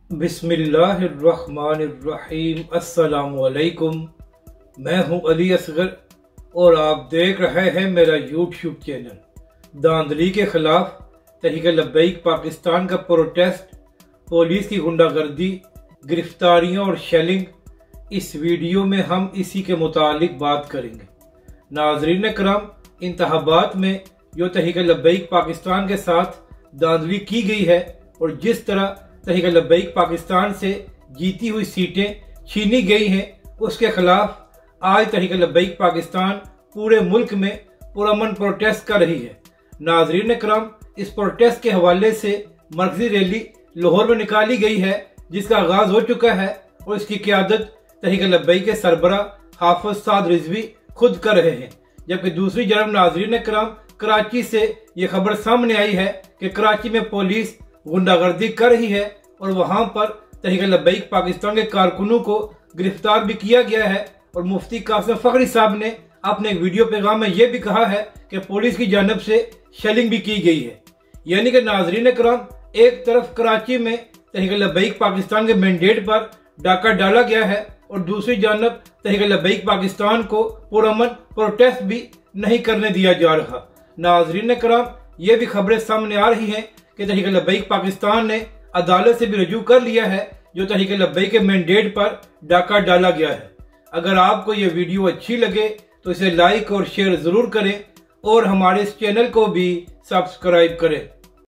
बिस्मिल्लाहिर्रहमानिर्रहीम। अस्सलामुअलैकुम। मैं हूं अली असगर और आप देख रहे हैं मेरा यूट्यूब चैनल। धांधली के खिलाफ तहरीक लब्बैक पाकिस्तान का प्रोटेस्ट, पुलिस की गुंडागर्दी, गिरफ्तारियां और शेलिंग, इस वीडियो में हम इसी के मुतालिक बात करेंगे। नाजरीन करम, इंतखाबात में जो तहरीक लब्बैक पाकिस्तान के साथ धांधली की गई है और जिस तरह तहरीक लब्बैक पाकिस्तान से जीती हुई सीटें छीनी गई हैं, उसके खिलाफ आज तहरीक लब्बैक पाकिस्तान पूरे मुल्क में पुरअमन प्रोटेस्ट कर रही है। नाजरीन करम, इस प्रोटेस्ट के हवाले से मरकजी रैली लाहौर में निकाली गई है, जिसका आगाज हो चुका है और इसकी क़यादत तहरीक लब्बैक के सरबरा हाफिज साद रिजवी खुद कर रहे हैं। जबकि दूसरी तरफ नाजरीन करम, कराची से ये खबर सामने आई है कि कराची में पुलिस गुंडागर्दी कर रही है और वहां पर तहरीक लब्बैक पाकिस्तान के कारकुनों को गिरफ्तार भी किया गया है। और मुफ्ती कासिम फखरी साहब ने अपने एक वीडियो पैगाम में यह भी कहा है कि पुलिस की जानब से शेलिंग भी की गई है। यानी कि नाजरीन करम, एक तरफ कराची में तहरीक लब्बैक पाकिस्तान के मैंडेट पर डाका डाला गया है और दूसरी जानब तहरीक लब्बैक पाकिस्तान को पुरअमन प्रोटेस्ट भी नहीं करने दिया जा रहा। नाजरीन करम, ये भी खबरें सामने आ रही हैं कि तहरीक लब्बैक पाकिस्तान ने अदालत से भी रजू कर लिया है जो तहरीक लब्बैक के मैंडेट पर डाका डाला गया है। अगर आपको ये वीडियो अच्छी लगे तो इसे लाइक और शेयर जरूर करें और हमारे इस चैनल को भी सब्सक्राइब करें।